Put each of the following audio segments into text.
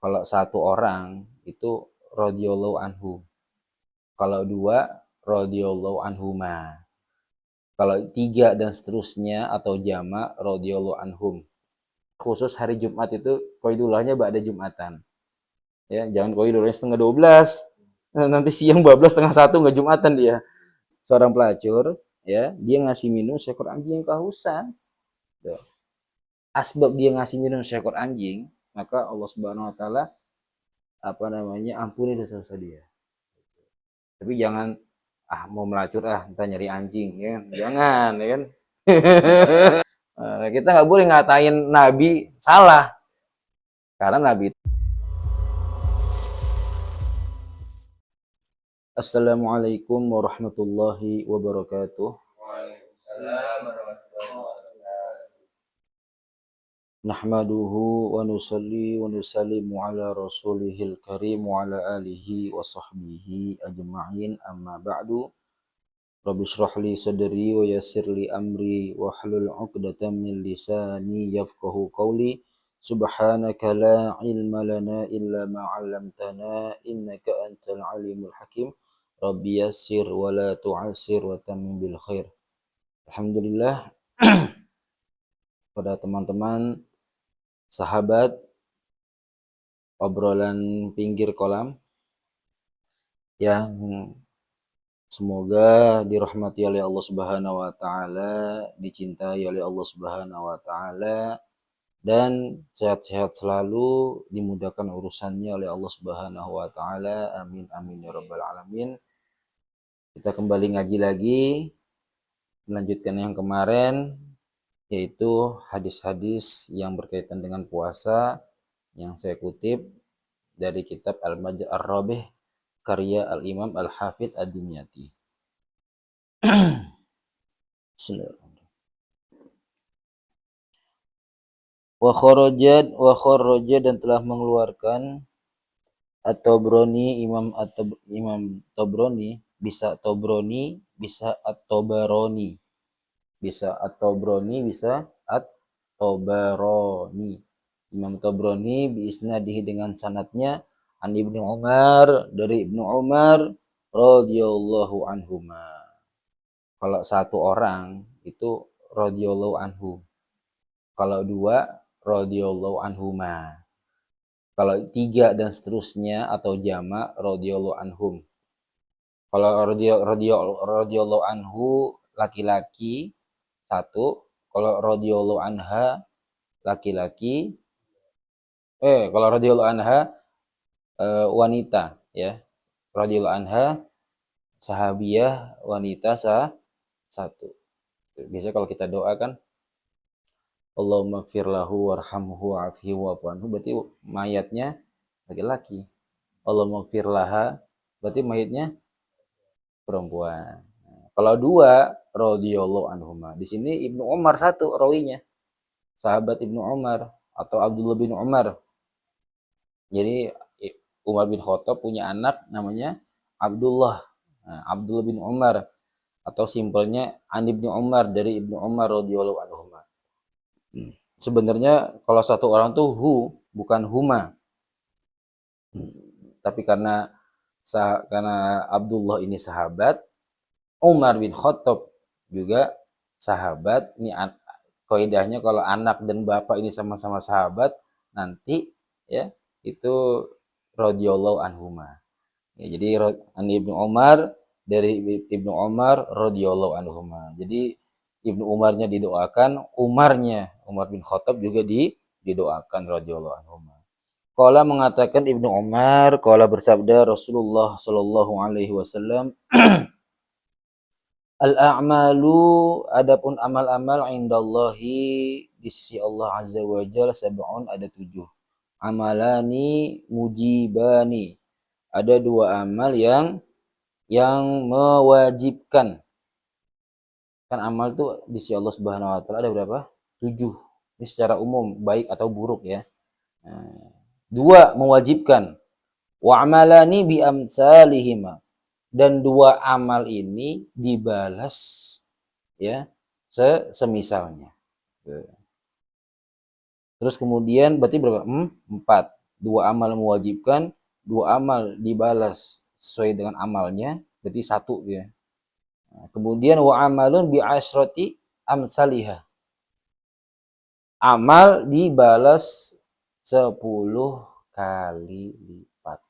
Kalau satu orang itu radhiyallahu anhu. Kalau dua radhiyallahu anhuma. Kalau tiga dan seterusnya atau jama radhiyallahu anhum. Khusus hari Jumat itu qaidulahnya ba'da Jumatan. Ya, jangan qaidulahnya setengah 12. Nanti siang bablas setengah 1 nggak Jumatan dia. Seorang pelacur, ya, dia ngasih minum seekor anjing yang kehausan. Tuh. Asbab dia ngasih minum seekor anjing, maka Allah Subhanahu wa taala ampuni dosa-dosa dia. Tapi jangan mau melacur entar nyari anjing ya kan? Jangan ya kan. Kita nggak boleh ngatain Nabi salah karena Nabi. Assalamualaikum warahmatullahi wabarakatuh. Waalaikumsalam warahmatullahi wabarakatuh. Nahmaduhu wa nusalli wa nusallimu ala rasulihil karim wa ala alihi wa sahbihi ajma'in, amma ba'du. Rabbi shrah li sadri wa yassir li amri wa hlul 'uqdatam min lisani yafqahu qawli. Subhanaka la ilma lana illa ma 'allamtana innaka antal alimul hakim. Rabbi yassir wa la tu'assir wa tammim bil khair. Alhamdulillah pada teman-teman sahabat obrolan pinggir kolam yang semoga dirahmati oleh Allah Subhanahu wa taala, dicintai oleh Allah Subhanahu wa taala, dan sehat-sehat selalu, dimudahkan urusannya oleh Allah Subhanahu wa taala. Amin amin ya rabbal alamin. Kita kembali ngaji lagi, melanjutkan yang kemarin, yaitu hadis-hadis yang berkaitan dengan puasa yang saya kutip dari kitab Al-Majd Ar-Rabih karya Al-Imam Al-Hafidh Ad-Dimyati. Wa kharajat dan telah mengeluarkan At-Tabrani, Imam Tabrani, bisa Tabrani, bisa At-Tabarani. Bisa At-Tabrani, bisa At-Tabarani. Imam Tabrani biisnadihi dengan sanadnya an Ibnu Umar, dari Ibnu Umar radhiyallahu anhuma. Kalau satu orang itu radhiyallahu anhu. Kalau dua radhiyallahu anhuma. Kalau tiga dan seterusnya atau jama radhiyallahu anhum. Kalau radhiyallahu anhu laki-laki satu, kalau radhiyallahu anha laki-laki kalau radhiyallahu anha wanita ya. Radhiyallahu anha sahabiyah wanita satu. Biasanya kalau kita doakan Allahumma gfir lahu warhamhu wa'afihi wa'fu anhu, berarti mayatnya laki-laki. Allahumma gfir laha, berarti mayatnya perempuan. Kalau dua radhiyallahu anhuma. Di sini Ibnu Umar satu rawinya. Sahabat Ibnu Umar atau Abdullah bin Umar. Jadi Umar bin Khattab punya anak namanya Abdullah. Nah, Abdullah bin Umar atau simpelnya An Ibnu Umar, dari Ibnu Umar radhiyallahu anhu. Sebenarnya kalau satu orang tuh bukan huma. Tapi karena Abdullah ini sahabat, Umar bin Khattab juga sahabat. Ini kaidahnya kalau anak dan bapak ini sama-sama sahabat, nanti ya itu radhiyallahu anhuma. Ya, jadi an Ibnu Umar, dari Ibnu Umar radhiyallahu anhuma. Jadi Ibnu Umarnya didoakan, Umar bin Khattab juga didoakan radhiyallahu anhu. Qala mengatakan Ibnu Umar, qala bersabda Rasulullah sallallahu alaihi wasallam, al-a'malu, adapun amal-amal indallahi di sisi Allah azza wa jalla, sab'un, ada 7. Amalani mujibani, ada 2 amal yang mewajibkan. Kan amal itu di sisi Allah Subhanahu wa taala ada berapa? 7. Ini secara umum, baik atau buruk ya. 2 mewajibkan. Wa amalani bi amsalihima, dan 2 amal ini dibalas ya semisalnya. Terus kemudian berarti berapa? 4. dua amal mewajibkan, dua amal dibalas sesuai dengan amalnya, berarti satu ya. Nah, kemudian wa amalun bi asyrati amsalihah. Amal dibalas 10 kali lipat.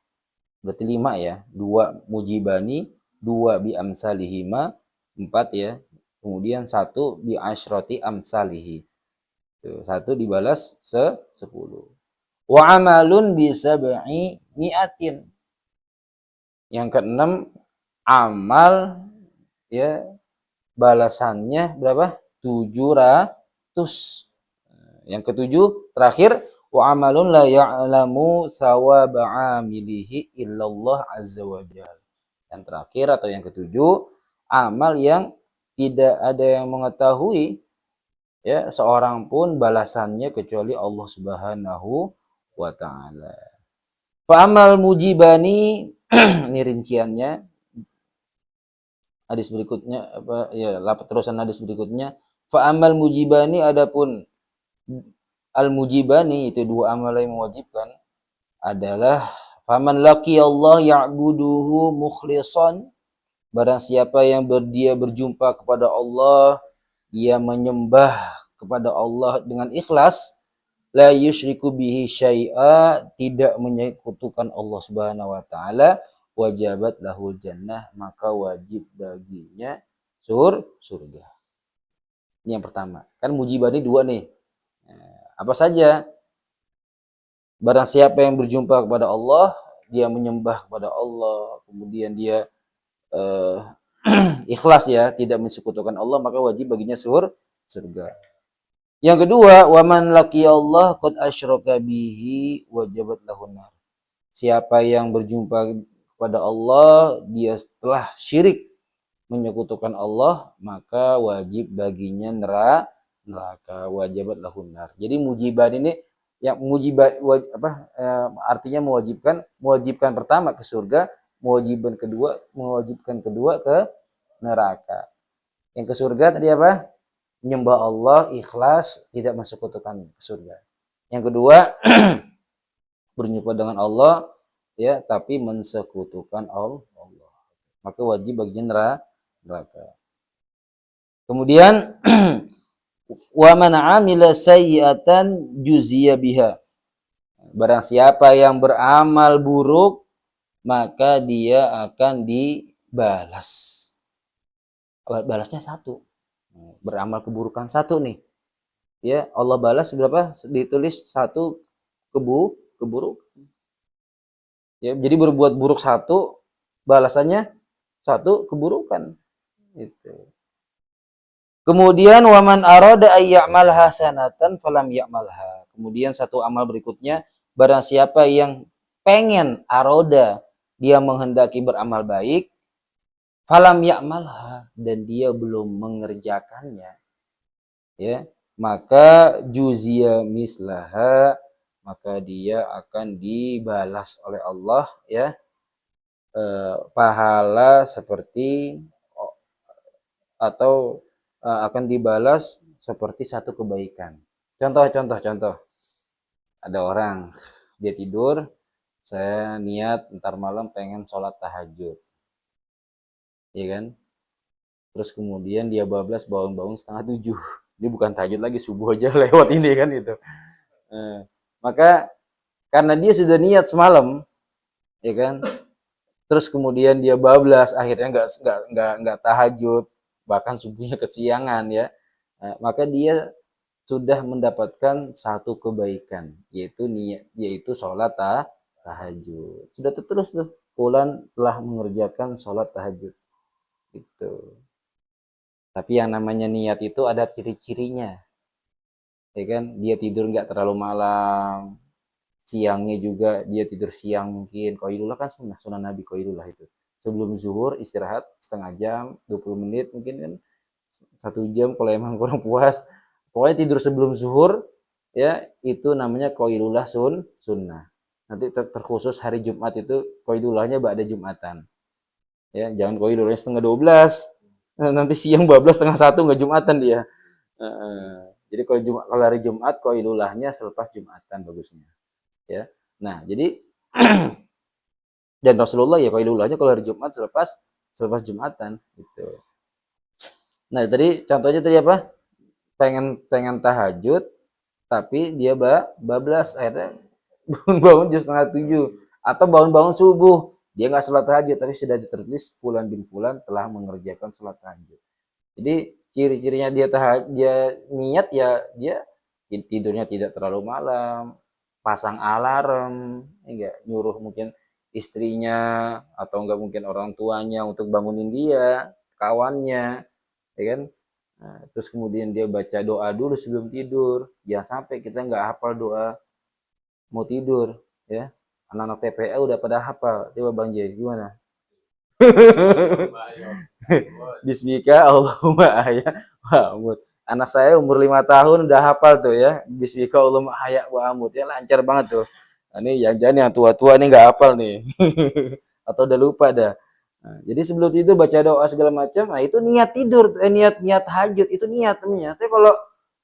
Berarti 5 ya. 2 mujibani, 2 bi amsalihima, 4 ya. Kemudian 1 bi asyrati amsalihi. Tuh, 1 dibalas 10. Wa amalun bi sab'i mi'atin. Yang keenam, amal ya balasannya berapa? 700. Yang ketujuh, terakhir, wa amalun la ya'lamu sawaba 'amilihi illallah azza wa jalla. Yang terakhir atau yang ketujuh, amal yang tidak ada yang mengetahui ya seorang pun balasannya kecuali Allah Subhanahu wa taala. Fa amal mujibani ini rinciannya hadis berikutnya apa ya terusan hadis berikutnya, fa amal mujibani adapun al mujibani itu dua amal yang mewajibkan adalah faman laqi Allah ya'buduhu mukhlishan, barang siapa yang dia berjumpa kepada Allah, dia menyembah kepada Allah dengan ikhlas, la yusyriku bihi syai'a, tidak menyekutukan Allah Subhanahu wa taala, wajabat lahul jannah, maka wajib baginya surga. Ini yang pertama. Kan mujibani dua nih. Apa saja? Barang siapa yang berjumpa kepada Allah, dia menyembah kepada Allah, kemudian dia ikhlas ya, tidak mensekutukan Allah, maka wajib baginya surga. Yang kedua, waman laqiyallah qad asyraka bihi wajabat lahun nar. Siapa yang berjumpa kepada Allah, dia setelah syirik menyekutukan Allah, maka wajib baginya neraka, wajabat lahun nar. Jadi mujiban ini yang artinya mewajibkan pertama ke surga, mewajibkan kedua ke neraka. Yang ke surga tadi apa? Menyembah Allah ikhlas, tidak mensekutukan ke surga. Yang kedua berjumpa dengan Allah ya, tapi mensekutukan Allah. Maka wajib baginya neraka. Kemudian wa man 'amila sayyi'atan juziya biha. Barang siapa yang beramal buruk, maka dia akan dibalas. Balasnya satu. Beramal keburukan satu nih. Ya, Allah balas berapa? Ditulis satu keburukan. Ya, jadi berbuat buruk satu, balasannya satu keburukan. Itu. Kemudian waman arada ayya'mal hasanatan falam ya'malha. Kemudian satu amal berikutnya, barang siapa yang pengen aroda, dia menghendaki beramal baik, falam ya'malha, dan dia belum mengerjakannya, ya, maka juzia mislaha, maka dia akan dibalas oleh Allah ya pahala seperti atau akan dibalas seperti satu kebaikan. Contoh. Ada orang, dia tidur, saya niat ntar malam pengen sholat tahajud. Ya kan? Terus kemudian dia bablas bangun 6:30. Ini bukan tahajud lagi, subuh aja lewat ini kan itu. Maka karena dia sudah niat semalam, ya kan? Terus kemudian dia bablas, akhirnya nggak tahajud, bahkan subuhnya kesiangan ya, maka dia sudah mendapatkan satu kebaikan, yaitu sholat tahajud. Sudah terus tuh, fulan telah mengerjakan sholat tahajud. Gitu. Tapi yang namanya niat itu ada ciri-cirinya, ya kan? Dia tidur nggak terlalu malam, siangnya juga dia tidur siang mungkin. Qailullah kan sunnah Nabi qailullah itu. Sebelum zuhur istirahat setengah jam, 20 menit mungkin kan, 1 jam kalau emang kurang puas. Pokoknya tidur sebelum zuhur ya, itu namanya qailullah sunnah. Nanti terkhusus hari Jumat itu qailullahnya ba'da Jumatan. Ya, jangan qailullahnya setengah 12. Nanti siang bablas setengah 1 nggak Jumatan dia. Jadi kalau hari Jumat qailullahnya selepas Jumatan bagusnya. Ya. Nah, jadi dan Rasulullah ya qailulahnya kalau hari Jumat selepas Jumatan gitu. Nah, tadi contohnya tadi apa? Pengen pengen tahajud tapi dia bablas akhirnya bangun jam setengah tujuh atau bangun-bangun subuh dia nggak sholat tahajud tapi sudah ditertulis Fulan bin Fulan telah mengerjakan sholat tahajud. Jadi ciri-cirinya dia niat ya dia tidurnya tidak terlalu malam, pasang alarm, enggak nyuruh mungkin istrinya atau enggak mungkin orang tuanya untuk bangunin dia, kawannya, ya kan? Nah, terus kemudian dia baca doa dulu sebelum tidur. Jangan sampai kita nggak hafal doa mau tidur, ya. Anak-anak TPA udah pada hafal. Coba Bang J, gimana? Bismika Allahumma ahya wa amut. Anak saya umur 5 tahun udah hafal tuh ya. Bismika Allahumma ahya wa amut. Ya lancar banget tuh. Nah, ini yang tua-tua nih nggak hafal nih. Atau udah lupa dah. Nah, jadi sebelum tidur baca doa segala macam, nah itu niat tidur, niat tahajud itu niat namanya. Tapi kalau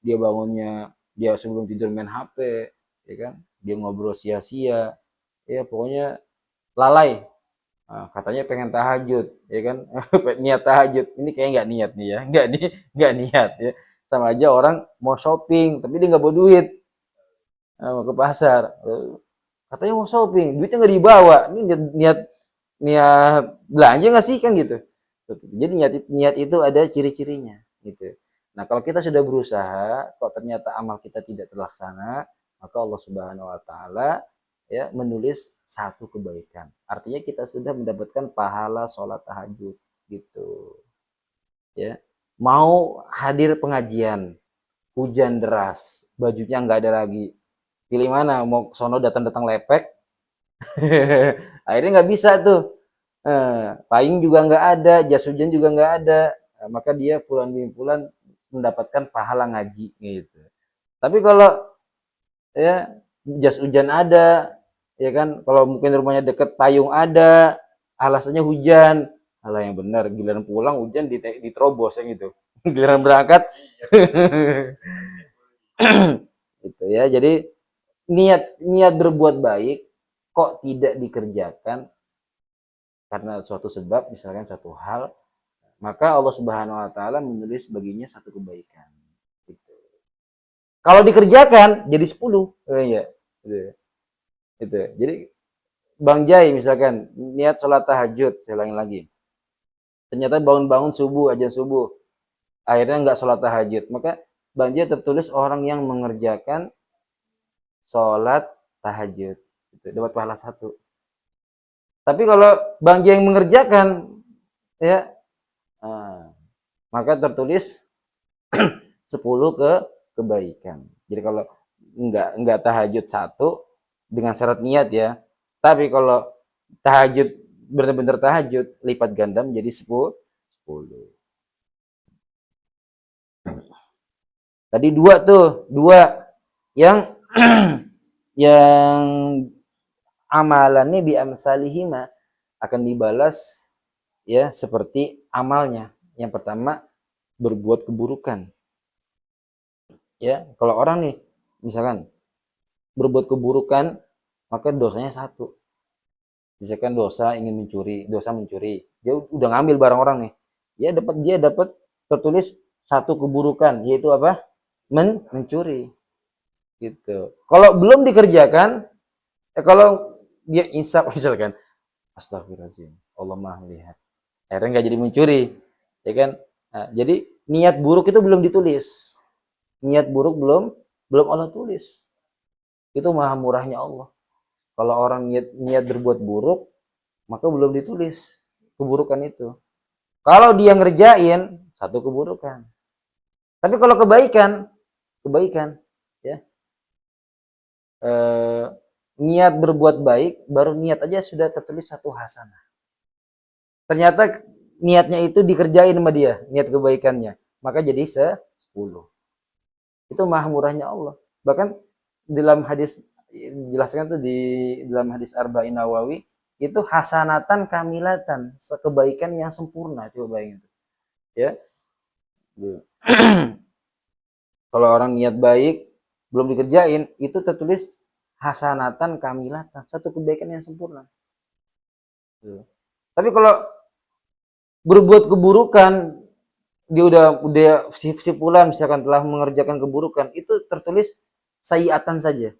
dia bangunnya dia sebelum tidur main HP, ya kan? Dia ngobrol sia-sia, ya pokoknya lalai. Nah, katanya pengen tahajud, ya kan? Niat tahajud. Ini kayak nggak niat nih ya, nggak niat ya. Sama aja orang mau shopping, tapi dia nggak bawa duit, mau ke pasar. Katanya mau shopping, duitnya nggak dibawa. Ini niat niat belanja nggak sih kan gitu. Jadi niat itu ada ciri-cirinya, gitu. Nah kalau kita sudah berusaha, kok ternyata amal kita tidak terlaksana, maka Allah Subhanahu Wa Taala ya menulis satu kebaikan. Artinya kita sudah mendapatkan pahala sholat tahajud gitu. Ya, mau hadir pengajian, hujan deras, bajunya nggak ada lagi. Pilih mana? Mau sono datang-datang lepek, akhirnya nggak bisa tuh. Payung juga nggak ada, jas hujan juga nggak ada. Maka dia Fulan bin Fulan mendapatkan pahala ngaji gitu. Tapi kalau ya jas hujan ada, ya kan kalau mungkin rumahnya deket payung ada, alasannya hujan, alah yang benar giliran pulang hujan diterobos yang itu. Giliran berangkat gitu ya. Jadi niat niat berbuat baik kok tidak dikerjakan karena suatu sebab, misalkan satu hal, maka Allah Subhanahu Wa Taala menulis baginya satu kebaikan gitu. Kalau dikerjakan jadi 10. Iya gitu. Gitu. Jadi Bang Jai misalkan niat sholat tahajud, saya ulangi lagi, ternyata bangun-bangun subuh, aja subuh, akhirnya nggak sholat tahajud, maka Bang Jai tertulis orang yang mengerjakan sholat tahajud, gitu. Dapat pahala satu. Tapi kalau Bang Jai yang mengerjakan, ya, maka tertulis 10 kebaikan. Jadi kalau nggak tahajud satu dengan syarat niat ya, tapi kalau tahajud benar-benar tahajud lipat ganda menjadi 10. Tadi dua yang yang amalannya bi amsalihima akan dibalas ya seperti amalnya. Yang pertama berbuat keburukan. Ya, kalau orang nih misalkan berbuat keburukan maka dosanya satu. Misalkan dosa mencuri, dia udah ngambil barang orang nih. Dia dapat tertulis satu keburukan yaitu apa? Mencuri. Gitu. Kalau belum dikerjakan, kalau dia insaf misalkan, astagfirullahaladzim, Allah Maha melihat. Akhirnya nggak jadi mencuri, ya kan? Nah, jadi niat buruk itu belum ditulis. Niat buruk belum Allah tulis. Itu maha murahnya Allah. Kalau orang niat berbuat buruk, maka belum ditulis keburukan itu. Kalau dia ngerjain satu keburukan. Tapi kalau kebaikan ya. Niat berbuat baik, baru niat aja sudah tertulis satu hasanah. Ternyata niatnya itu dikerjain sama dia, niat kebaikannya. Maka jadi 10. Itu maha murahnya Allah. Bahkan dalam hadis dijelaskan tuh di dalam hadis Arba'in Nawawi itu hasanatan kamilatan, kebaikan yang sempurna. Coba bayangin tuh. Ya. Kalau orang niat baik belum dikerjain itu tertulis hasanatan kamilatan, satu kebaikan yang sempurna. Tapi kalau berbuat keburukan, dia udah si fulan misalkan telah mengerjakan keburukan, itu tertulis sayiatan saja.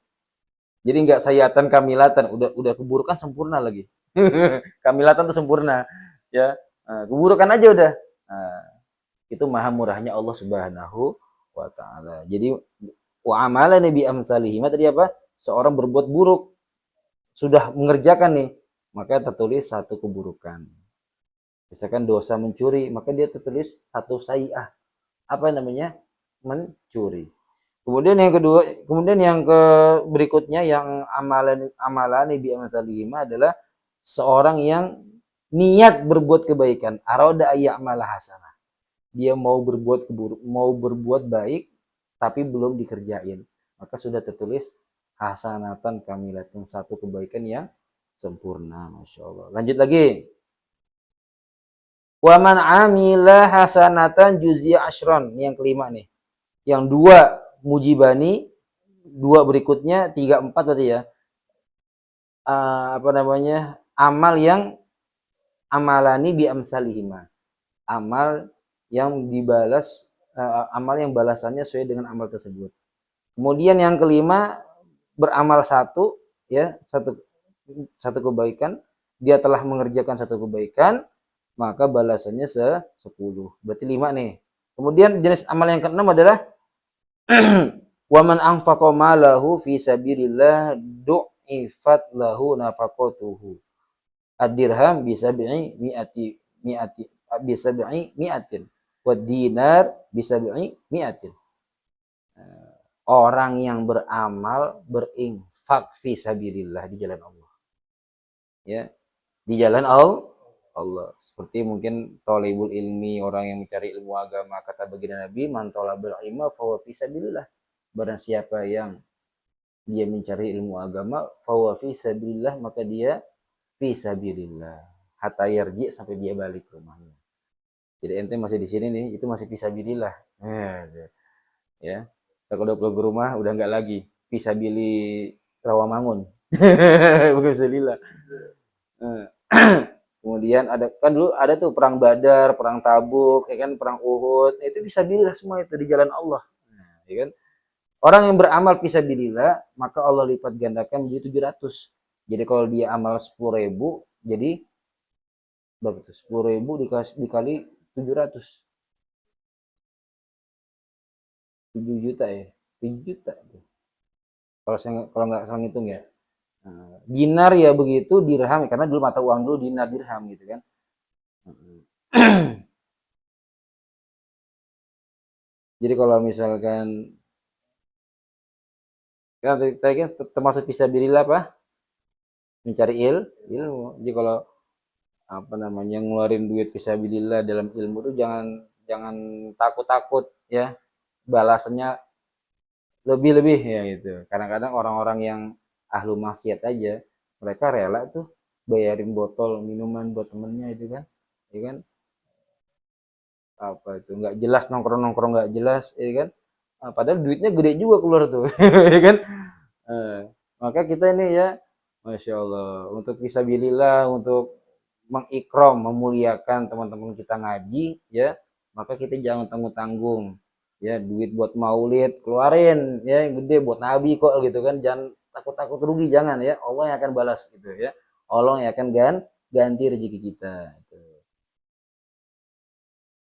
Jadi nggak sayiatan kamilatan, udah keburukan sempurna lagi. Kamilatan itu sempurna, ya. Nah, keburukan aja udah. Nah, itu maha murahnya Allah Subhanahu wa taala. Jadi wa amala nabi amsalihi tadi apa? Seorang berbuat buruk sudah mengerjakan nih, maka tertulis satu keburukan. Misalkan dosa mencuri, maka dia tertulis satu sayi'ah. Apa namanya? Mencuri. Kemudian yang kedua, kemudian yang berikutnya yang amalan bi amsalihima adalah seorang yang niat berbuat kebaikan, arada ayya'mala hasanah. Dia mau berbuat baik tapi belum dikerjain. Maka sudah tertulis hasanatan kamilatun, satu kebaikan yang sempurna. Masya Allah. Lanjut lagi. Wa man amila hasanatan juz'i asyron. Ini yang kelima nih. Yang dua mujibani, dua berikutnya, 3, 4 berarti ya. Apa namanya? Amal yang amalani bi amsalihima. Amal yang dibalas, amal yang balasannya sesuai dengan amal tersebut. Kemudian yang kelima, beramal satu, ya, satu kebaikan, dia telah mengerjakan satu kebaikan, maka balasannya 10. Berarti 5 nih. Kemudian jenis amal yang keenam adalah waman anfaqa malahu fi sabilillah du'ifat lahu nafaqatuhu. Ad-dirham bisa mi'atin. Wad dinar bisa mi'atin. Orang yang beramal berinfak fi sabilillah, di jalan Allah. Ya, di jalan Allah. Seperti mungkin thalibul ilmi, orang yang mencari ilmu agama, kata baginda Nabi, man talabul ilma fa fi sabilillah. Barang siapa yang dia mencari ilmu agama, fa fi sabilillah, maka dia fi sabilillah. Hatta yarji, sampai dia balik ke rumahnya. Jadi ente masih di sini nih, itu masih fi sabilillah. Ya. Kalau udah pulang ke rumah udah enggak lagi fi sabili Rawamangun. Bukan fisabilillah. Kemudian ada kan dulu ada tuh perang Badar, perang Tabuk, ya kan, perang Uhud. Itu fisabilillah semua, itu di jalan Allah. Nah, ya kan? Orang yang beramal fisabilillah, maka Allah lipat gandakan menjadi 700. Jadi kalau dia amal 10.000, jadi berapa tuh? 10.000 dikali 700. 7 juta ya. 7 juta. Kalau nggak salah ngitung ya. Nah, dinar ya begitu, dirham, karena dulu mata uang dulu dinar dirham gitu kan. Jadi kalau misalkan kan tadi kan termasuk fisabilillah apa? Mencari ilmu. Jadi kalau apa namanya ngeluarin duit fisabilillah dalam ilmu tuh jangan takut-takut ya. Balasannya lebih-lebih ya gitu. Kadang-kadang orang-orang yang ahlu maksiat aja, mereka rela tuh bayarin botol minuman buat temennya itu kan, ya kan, apa itu nggak jelas, nongkrong nggak jelas, ya kan. Nah, padahal duitnya gede juga keluar tuh, ya kan. Eh, maka kita ini ya, masya Allah, untuk fisabilillah, untuk mengikrom, memuliakan teman-teman kita ngaji, ya, maka kita jangan tanggung-tanggung, ya, duit buat maulid keluarin, ya, yang gede buat nabi kok gitu kan, jangan takut-takut rugi, jangan, ya, Allah yang akan balas gitu ya, Allah yang akan ganti rezeki kita.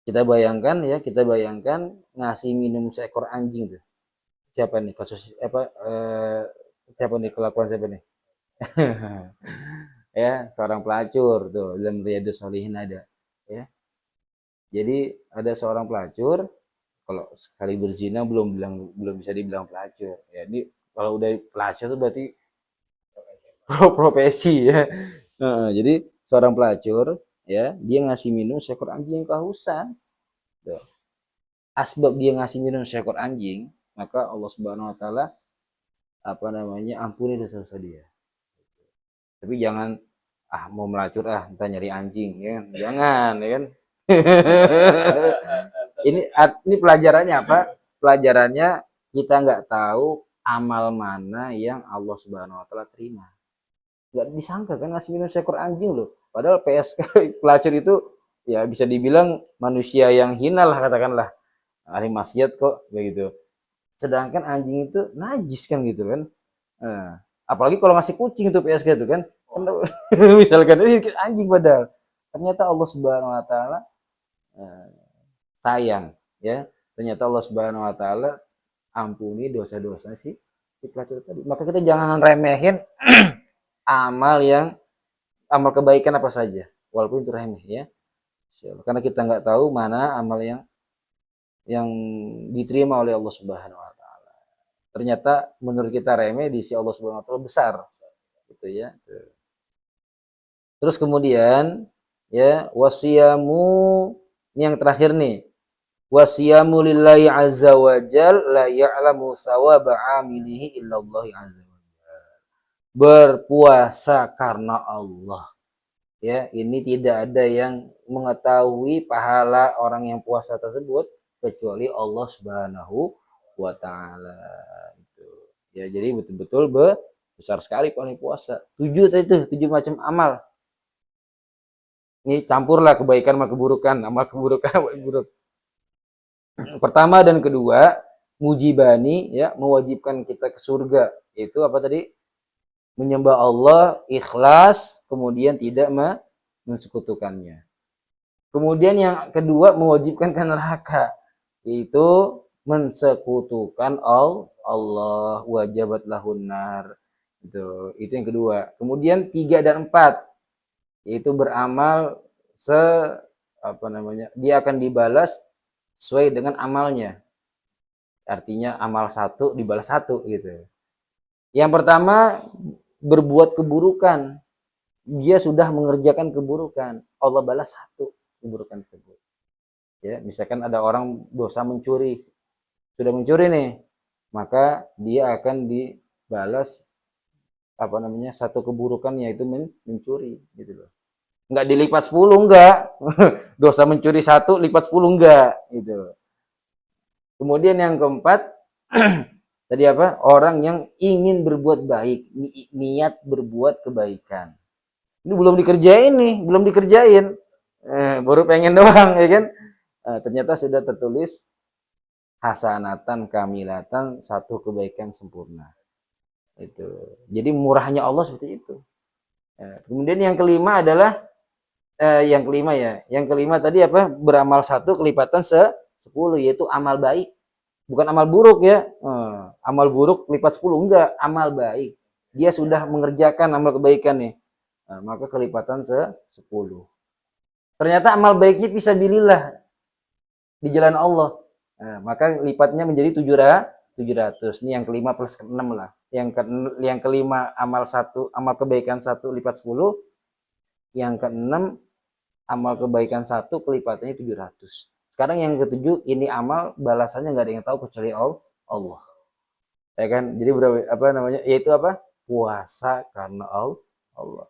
Kita bayangkan ngasih minum seekor anjing tuh. Siapa nih kasus apa, siapa nih, kelakuan siapa nih? Ya, seorang pelacur tuh dalam Riyadhus Shalihin ada, ya. Jadi ada seorang pelacur, kalau sekali berzina belum bisa dibilang pelacur. Ya, ini kalau udah pelacur tuh berarti profesi ya. Jadi seorang pelacur, ya, dia ngasih minum seekor anjing yang kehausan. Tuh. Asbab dia ngasih minum seekor anjing, maka Allah Subhanahu wa taala apa namanya ampuni dosa-dosa dia. Tapi jangan mau melacur entah nyari anjing ya, jangan ya kan. ini pelajarannya apa? Pelajarannya kita nggak tahu amal mana yang Allah Subhanahu wa taala terima. Nggak disangka kan ngasih minum seekor anjing loh. Padahal PSK pelacur itu ya bisa dibilang manusia yang hina lah katakanlah. Ahli maksiat kok begitu. Sedangkan anjing itu najis kan gitu kan. Nah, apalagi kalau ngasih kucing itu PSK itu kan. Misalkan ini anjing padahal. Ternyata Allah Subhanahu wa taala sayang ya. Ternyata Allah Subhanahu wa taala ampuni dosa-dosa si pelacur tadi. Maka kita jangan remehin amal kebaikan apa saja, walaupun itu remeh ya. Karena kita nggak tahu mana amal yang diterima oleh Allah Subhanahu wa taala. Ternyata menurut kita remeh, di sisi Allah Subhanahu wa taala besar. Gitu ya. Terus kemudian ya, wasiyamu, ini yang terakhir nih. Wasiyamu lillahi azza wa jal la ya'lamu sawaba 'amilihi illallah azza wa jal. Berpuasa karena Allah. Ya, ini tidak ada yang mengetahui pahala orang yang puasa tersebut kecuali Allah Subhanahu wa taala. Gitu. Ya, jadi betul-betul besar sekali pahala puasa. 7 macam amal. Ini campurlah kebaikan sama keburukan, amal keburukan amal buruk. Pertama dan kedua, mujibani ya, mewajibkan kita ke surga. Itu apa tadi? Menyembah Allah ikhlas, kemudian tidak mensekutukannya. Kemudian yang kedua, mewajibkan ke neraka, yaitu mensekutukan Allah, wajabat lahun nar. Itu yang kedua. Kemudian 3 dan 4, yaitu beramal dia akan dibalas sesuai dengan amalnya. Artinya amal 1 dibalas 1 gitu. Yang pertama, berbuat keburukan. Dia sudah mengerjakan keburukan, Allah balas 1 keburukan tersebut. Ya, misalkan ada orang dosa mencuri, sudah mencuri nih, maka dia akan dibalas 1 keburukan, yaitu mencuri gitu loh. Enggak dilipat 10, enggak. Dosa mencuri 1 lipat 10 enggak gitu. Kemudian yang keempat, tadi apa? Orang yang ingin berbuat baik, niat berbuat kebaikan. Ini belum dikerjain, baru pengen doang, ya kan? Ternyata sudah tertulis hasanatan kamilatan, 1 kebaikan sempurna. Itu. Jadi murahnya Allah seperti itu. Kemudian yang kelima adalah yang kelima tadi apa? Beramal 1 kelipatan 10, yaitu amal baik. Bukan amal buruk ya. Amal buruk lipat 10 enggak, amal baik. Dia sudah mengerjakan amal kebaikan nih. Maka kelipatan 10. Ternyata amal baiknya fisabilillah di jalan Allah. Maka lipatnya menjadi 700. Ini yang kelima plus ke-6 lah. Yang kelima amal kebaikan 1 lipat 10. Yang ke-6 amal kebaikan 1 kelipatannya 700. Sekarang yang ke-7, ini amal balasannya nggak ada yang tahu kecuali Allah. Ya kan? Jadi yaitu apa? Puasa karena Allah.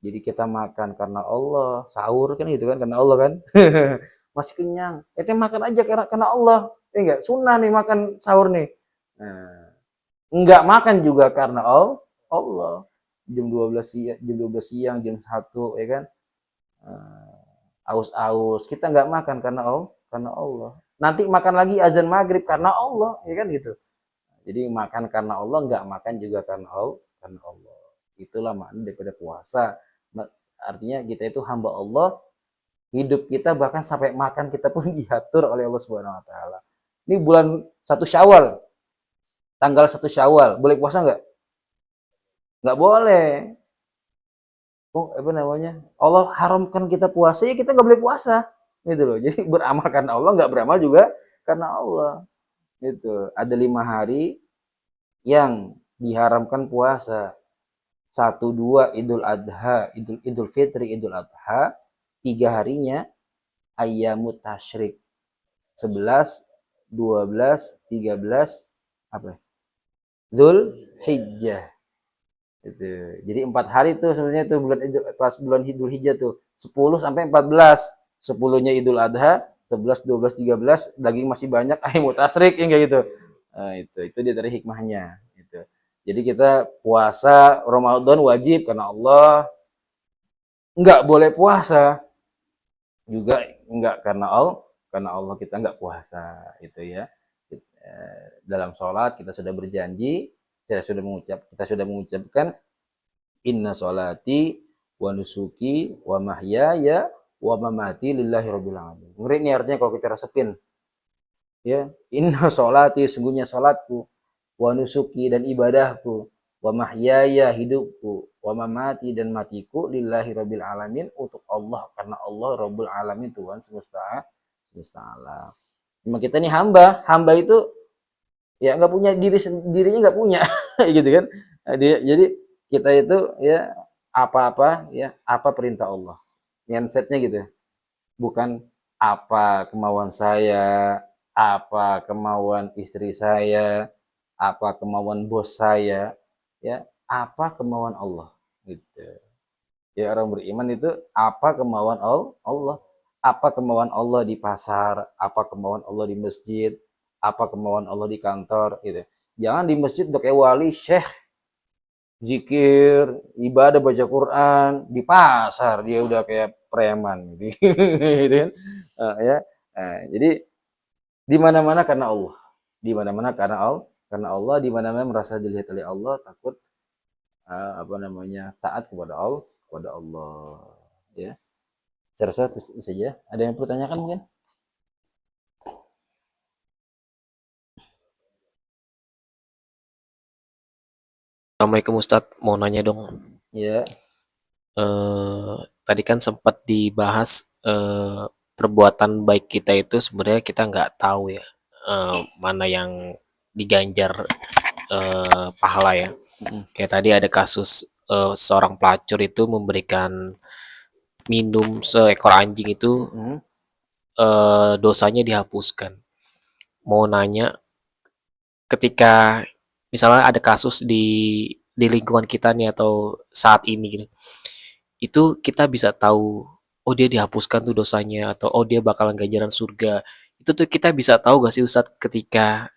Jadi kita makan karena Allah, sahur kan gitu kan karena Allah kan. Masih kenyang. Itu makan aja karena Allah. Enggak, sunnah nih makan sahur nih. Enggak makan juga karena Allah. Jam 12 siang, jam 1 ya kan. Aus-aus, kita nggak makan karena Allah. Nanti makan lagi azan maghrib karena Allah, ya kan gitu. Jadi makan karena Allah, nggak makan juga karena Allah. Itulah makna daripada puasa. Artinya kita itu hamba Allah, hidup kita bahkan sampai makan kita pun diatur oleh Allah Subhanahu wa taala. Ini bulan 1 Syawal. Tanggal 1 Syawal, boleh puasa nggak? Nggak boleh. Allah haramkan kita puasa, ya kita nggak boleh puasa gitu loh. Jadi beramal karena Allah, nggak beramal juga karena Allah gitu. Ada 5 hari yang diharamkan puasa. 1, 2 Idul Adha, Idul Fitri, Idul Adha. 3 harinya Ayyamut Tasyrik, 11, 12, 13 apa? Dzulhijjah. Itu. Jadi 4 hari tuh sebenarnya tuh bulan Idul Hijjah tuh 10 sampai 14. 10-nya Idul Adha, 11, 12, 13 daging masih banyak, Ayyamut Tasyrik yang kayak gitu. Itu dia dari hikmahnya. Gitu. Jadi kita puasa Ramadan wajib karena Allah, nggak boleh puasa juga nggak karena Allah kita nggak puasa itu ya. Dalam sholat kita sudah berjanji, kita sudah mengucapkan inna sholati wa nusuki wa mahyaya wa mamati lillahi rabbil alamin. Ngeri nih artinya kalau kita resepin. Ya, inna sholati sungguhnya salatku, wa nusuki dan ibadahku, wa mahyaya hidupku, wa mamati dan matiku lillahi rabbil alamin untuk Allah karena Allah rabbul alamin Tuhan semesta alam. Memang kita nih hamba itu ya nggak punya dirinya nggak punya gitu kan. Jadi kita itu ya apa-apa ya apa perintah Allah. Mindsetnya gitu. Bukan apa kemauan saya, apa kemauan istri saya, apa kemauan bos saya, ya apa kemauan Allah gitu. Ya orang beriman itu apa kemauan Allah, apa kemauan Allah di pasar, apa kemauan Allah di masjid, apa kemauan Allah di kantor gitu. Jangan di masjid udah kayak wali syekh, zikir, ibadah baca Quran, di pasar dia udah kayak preman gitu, gitu kan. Ya. Jadi di mana-mana karena Allah. Di mana-mana karena Allah, di mana-mana merasa dilihat oleh Allah, takut apa namanya? Taat kepada Allah, ya. Saya rasa itu saja. Ada yang perlu tanyakan mungkin? Assalamualaikum Ustadz, mau nanya dong. Ya. Tadi kan sempat dibahas perbuatan baik kita itu sebenarnya kita nggak tahu ya, mana yang diganjar pahala ya. Mm-mm. Kayak tadi ada kasus seorang pelacur itu memberikan minum seekor anjing itu, Mm-mm. dosanya dihapuskan. Mau nanya, ketika misalnya ada kasus di lingkungan kita nih atau saat ini gitu, itu kita bisa tahu, oh dia dihapuskan tuh dosanya atau oh dia bakalan ganjaran surga. Itu tuh kita bisa tahu gak sih Ustadz ketika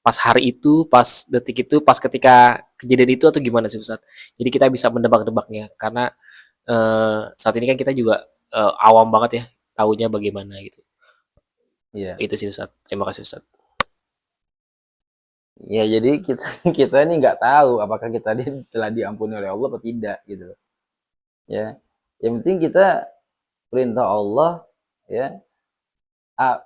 pas hari itu, pas detik itu, pas ketika kejadian itu atau gimana sih Ustadz? Jadi kita bisa mendebak-debaknya karena saat ini kan kita juga awam banget ya tahunya bagaimana gitu. Iya. Itu sih Ustadz. Terima kasih Ustadz. Ya jadi kita kita ini nggak tahu apakah kita telah diampuni oleh Allah atau tidak gitu. Ya. Yang penting kita perintah Allah ya,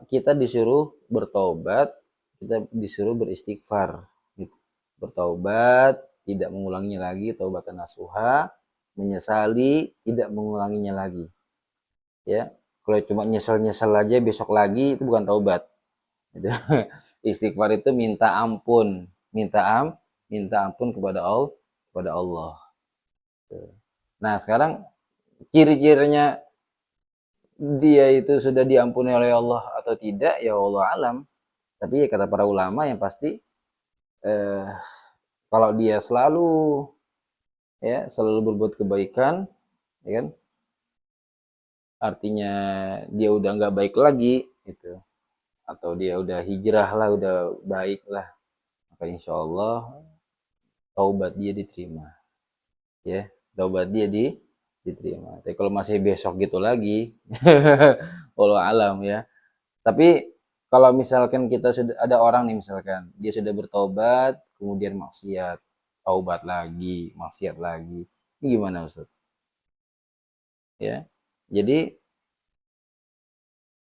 kita disuruh bertobat, kita disuruh beristighfar gitu. Bertobat, tidak mengulanginya lagi, taubatan nasuha, menyesali, tidak mengulanginya lagi. Ya. Kalau cuma nyesel-nyesel aja besok lagi itu bukan taubat. Gitu. Istighfar itu minta ampun kepada Allah. Nah, sekarang ciri-cirinya dia itu sudah diampuni oleh Allah atau tidak ya Allah alam. Tapi ya kata para ulama yang pasti eh, kalau dia selalu berbuat kebaikan, ya kan, artinya dia udah nggak baik lagi, gitu, atau dia udah hijrah lah, udah baik lah, maka insya Allah taubat dia diterima, ya, taubat dia diterima. Tapi kalau masih besok gitu lagi, Allah alam ya. Tapi kalau misalkan kita sudah ada orang nih misalkan dia sudah bertobat, kemudian maksiat, taubat lagi, maksiat lagi, ini gimana Ustaz? Ya, jadi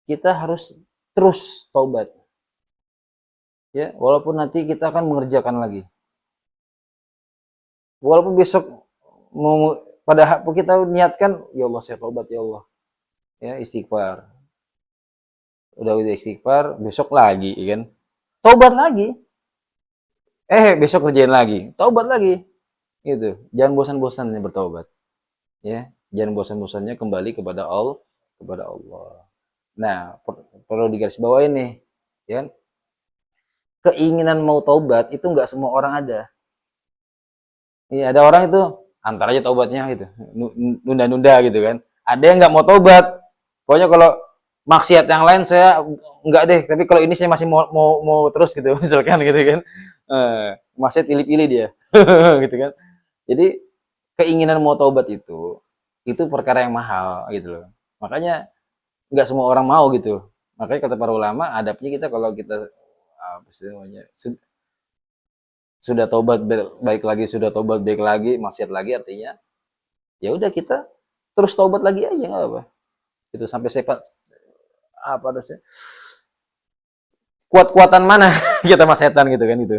kita harus terus taubat, ya, walaupun nanti kita akan mengerjakan lagi, walaupun besok mau pada kita niatkan, ya Allah saya taubat ya Allah, ya istighfar, udah istighfar, besok lagi, ya kan, taubat lagi, besok kerjain lagi, taubat lagi, gitu. Jangan bosan-bosannya bertaubat, ya. Jangan bosan-bosannya kembali kepada Allah. Nah, perlu digarisbawahi nih, ya. Keinginan mau taubat itu nggak semua orang ada. Iya, ada orang itu antar aja taubatnya gitu, nunda-nunda gitu kan. Ada yang nggak mau taubat. Pokoknya kalau maksiat yang lain saya enggak deh, tapi kalau ini saya masih mau terus gitu misalkan gitu kan. Maksiat pilih-pilih dia. Gitu kan. Jadi keinginan mau taubat itu perkara yang mahal gitu loh. Makanya nggak semua orang mau gitu. Makanya kata para ulama, adabnya kita kalau kita apa sih namanya, sudah tobat baik lagi, sudah tobat baik lagi, maksiat lagi artinya ya udah kita terus tobat lagi aja nggak apa. Itu sampai sepat apa sih, kuat-kuatan mana kita mas setan gitu kan itu.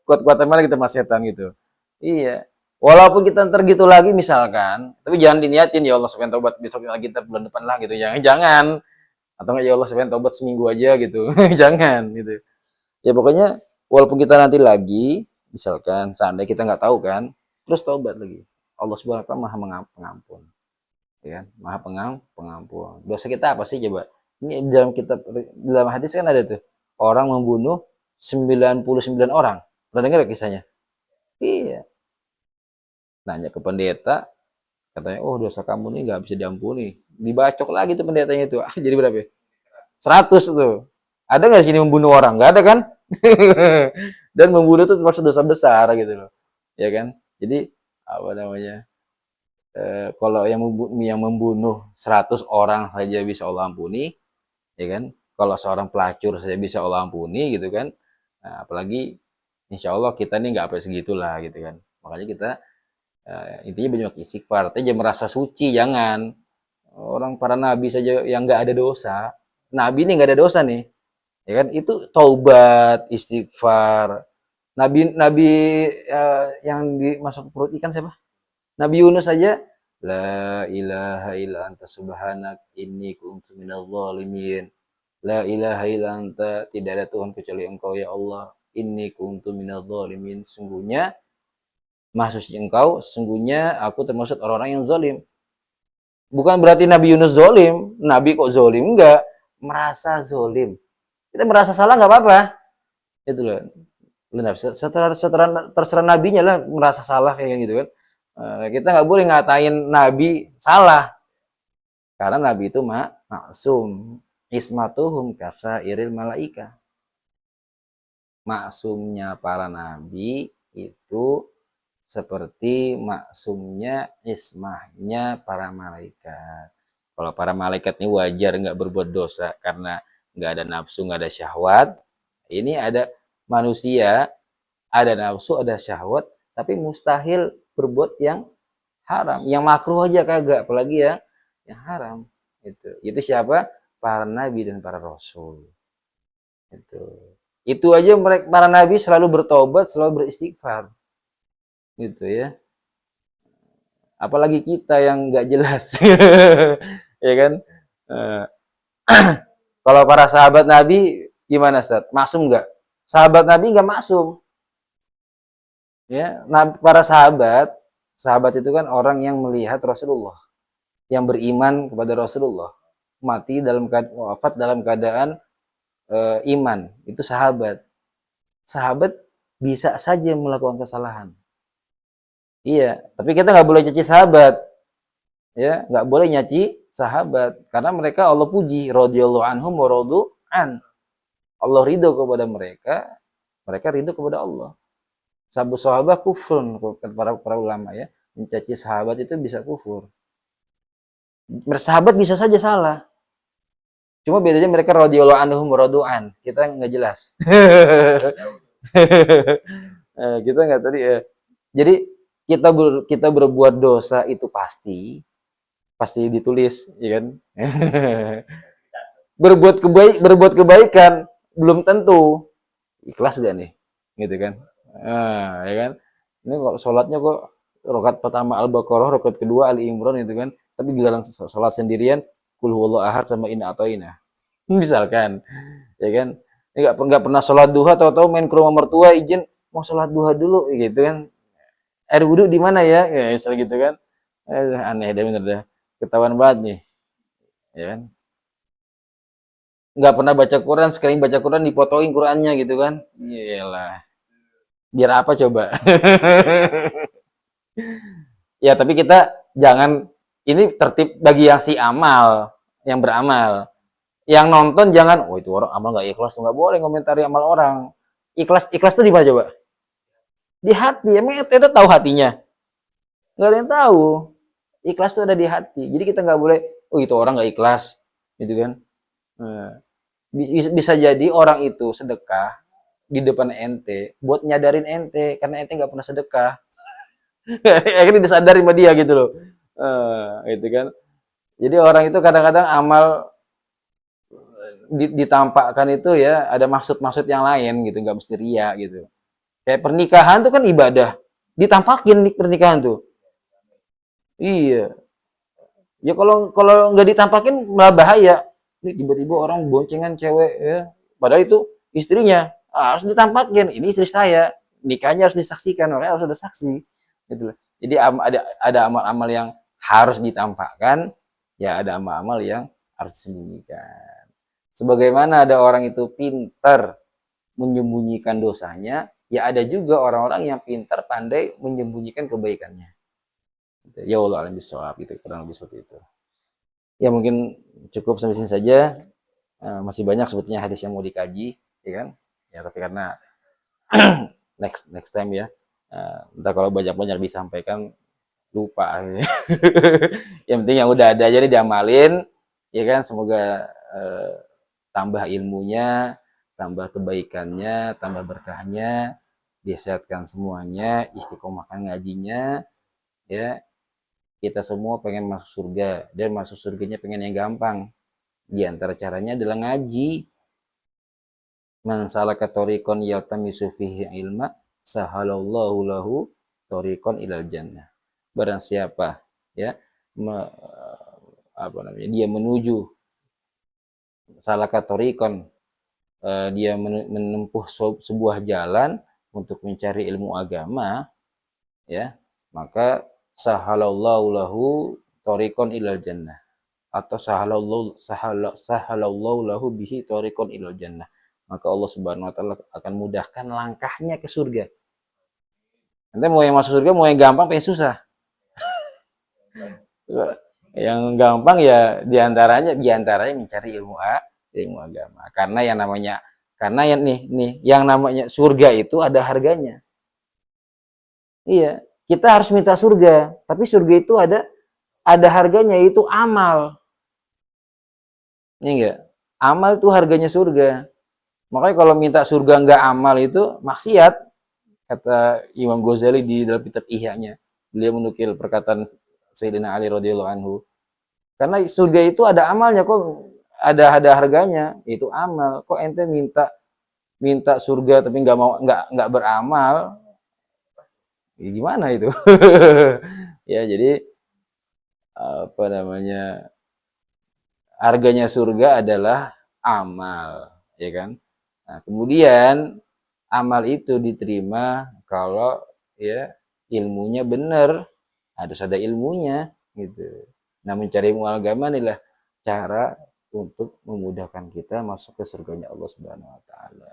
Kuat-kuatan mana kita mas setan gitu. Iya. Walaupun kita ntar gitu lagi misalkan, tapi jangan diniatin ya Allah supaya tobat besok lagi ntar bulan depan lah gitu. Jangan. Atau enggak ya Allah supaya tobat seminggu aja gitu. Jangan gitu. Ya pokoknya walaupun kita nanti lagi, misalkan seandainya kita nggak tahu kan, terus taubat lagi. Allah Subhanahu wa taala Maha Pengampun. Ya, Maha Pengampun. Dosa kita apa sih coba? Ini dalam hadis kan ada tuh, orang membunuh 99 orang. Pernah dengar kisahnya? Iya. Nanya ke pendeta, katanya, "Oh, dosa kamu nih nggak bisa diampuni." Dibacok lagi tuh pendetanya itu. Ah, jadi berapa ya? 100 tuh. Ada nggak di sini membunuh orang? Nggak ada kan? Dan membunuh itu termasuk dosa besar gitu loh. Ya kan? Jadi apa namanya? Kalau yang membunuh 100 orang saja bisa Allah ampuni, ya kan? Kalau seorang pelacur saja bisa Allah ampuni gitu kan. Nah, apalagi insya Allah kita nih nggak sampai segitulah gitu kan. Makanya kita intinya banyak istighfar. Tapi jangan merasa suci, jangan. Orang para nabi saja yang nggak ada dosa, nabi ini nggak ada dosa nih, ya kan? Itu taubat, istighfar. Nabi yang dimasuk perut ikan siapa? Nabi Yunus saja, la ilaha illa anta subhanak inni kuntu minadz zalimin. La ilaha illa anta, tidak ada Tuhan kecuali Engkau ya Allah. Inni kuntu minadz zalimin. Sungguhnya Maha suci Engkau, sungguhnya aku termasuk orang-orang yang zalim. Bukan berarti Nabi Yunus zolim, Nabi kok zolim, enggak, merasa zolim. Kita merasa salah nggak apa-apa, itu loh. Terserah nabinya lah merasa salah kayak gitu kan. Kita nggak boleh ngatain Nabi salah, karena Nabi itu maksum, ismatuhum kasairil malaika. Maksumnya para nabi itu seperti maksumnya ismahnya para malaikat. Kalau para malaikat ini wajar nggak berbuat dosa karena nggak ada nafsu, nggak ada syahwat. Ini ada manusia, ada nafsu, ada syahwat, tapi mustahil berbuat yang haram. Yang makruh aja kagak, apalagi ya yang haram. Itu siapa? Para nabi dan para rasul. Itu aja mereka para nabi selalu bertobat, selalu beristighfar. Gitu ya. Apalagi kita yang nggak jelas. Ya kan? Kalau para sahabat Nabi gimana, Ustaz? Maksum nggak? Sahabat Nabi nggak maksum. Ya, nah, para sahabat itu kan orang yang melihat Rasulullah, yang beriman kepada Rasulullah, wafat dalam keadaan iman. Itu sahabat. Sahabat bisa saja melakukan kesalahan. Iya, tapi kita nggak boleh caci sahabat. Ya, nggak boleh nyaci sahabat karena mereka Allah puji, radhiyallahu anhum wa radu an. Allah ridho kepada mereka, mereka ridho kepada Allah. Sahabat kufrun, para ulama ya, mencaci sahabat itu bisa kufur. Bersahabat bisa saja salah. Cuma bedanya mereka radhiyallahu anhum wa radu an. Kita nggak jelas. Kita nggak tadi ya. Jadi kita berbuat dosa itu pasti ditulis, ya kan? berbuat kebaikan belum tentu ikhlas gak nih, gitu kan? Ya kan? Ini kok sholatnya kok rakaat pertama Al-Baqarah, rakaat kedua Ali Imran itu kan, tapi giliran sholat sendirian Qul huwallahu ahad sama Inna Athaina. Misalkan, ya kan? Ini nggak pernah sholat duha, tahu-tahu main ke rumah mertua izin mau sholat duha dulu, gitu kan? Air wudhu di mana ya? Ya, misal gitu kan. Aneh deh, bener deh. Ketahuan banget nih. Ya kan? Nggak pernah baca Quran, sekali baca Quran dipotoin Qurannya gitu kan. Iyalah. Biar apa coba? Ya, tapi kita jangan, ini tertib bagi yang si amal, yang beramal. Yang nonton jangan, oh itu orang amal nggak ikhlas, nggak boleh komentari amal orang. Ikhlas tuh di mana coba? Di hati. Emang itu tahu hatinya? Nggak ada yang tahu. Ikhlas tuh ada di hati. Jadi kita nggak boleh, oh itu orang nggak ikhlas, gitu kan? Nah, bisa jadi orang itu sedekah di depan ente buat nyadarin ente karena ente nggak pernah sedekah. Akhirnya disadari sama dia gitu loh. Gitu kan. Jadi orang itu kadang-kadang amal ditampakkan itu ya ada maksud-maksud yang lain gitu, nggak mesti ria gitu. Kayak pernikahan tuh kan ibadah, ditampakin nih pernikahan tuh. Iya, ya kalau kalau nggak ditampakin malah bahaya. Ini tiba-tiba orang boncengan cewek ya, padahal itu istrinya. Harus ditampakin, ini istri saya, nikahnya harus disaksikan, makanya harus ada saksi. Gitu loh. Jadi ada amal-amal yang harus ditampakkan, ya ada amal-amal yang harus disembunyikan. Sebagaimana ada orang itu pintar menyembunyikan dosanya, ya ada juga orang-orang yang pintar pandai menyembunyikan kebaikannya. Ya Allah alam bisawab, itu kurang lebih seperti itu. Ya mungkin cukup sampai sini saja. Masih banyak sebetulnya hadis yang mau dikaji, ya kan? Ya tapi karena next time ya. Entah kalau banyak-banyak disampaikan lupa. Yang penting yang udah ada aja nih diamalin, ya kan? Semoga tambah ilmunya, tambah kebaikannya, tambah berkahnya, disehatkan semuanya, istiqomahkan ngajinya, ya. Kita semua pengen masuk surga, dan masuk surganya pengen yang gampang. Di antara caranya adalah ngaji. Man salaka tariqan yaltamisu fihi ilma, sahalallahu lahu tariqan ilal jannah. Barang siapa ya me, apa namanya? Dia menuju salaka tariqan, dia menempuh sebuah jalan untuk mencari ilmu agama, ya, maka sahalallahu lahu tariqan ilal jannah, atau sahalallahu lahu bihi tariqan ilal jannah, maka Allah Subhanahu wa taala akan mudahkan langkahnya ke surga. Nanti mau yang masuk surga, mau yang gampang, pengen susah. Yang gampang ya diantaranya mencari ilmu agama. Karena yang nih yang namanya surga itu ada harganya. Iya, kita harus minta surga, tapi surga itu ada harganya, itu amal. Ini enggak? Amal itu harganya surga. Makanya kalau minta surga enggak amal itu maksiat, kata Imam Ghazali di dalam kitab Ihya-nya. Beliau menukil perkataan Sayyidina Ali radhiyallahu anhu. Karena surga itu ada amalnya, kok ada harganya, itu amal. Kok ente minta surga tapi nggak beramal, ya gimana itu? Ya jadi apa namanya, harganya surga adalah amal, ya kan? Nah, kemudian amal itu diterima kalau ya ilmunya benar, harus ada ilmunya gitu. Nah, mencari ilmu agama inilah cara untuk memudahkan kita masuk ke surganya Allah Subhanahu wa taala.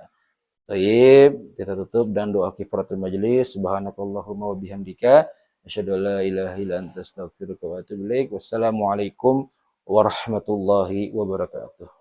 Baik, kita tutup dan doa kifaratul majelis. Subhanakallahumma wa bihamdika asyhadu an la ilaha illa anta astaghfiruka wa atubu ilaik. Wassalamualaikum warahmatullahi wabarakatuh.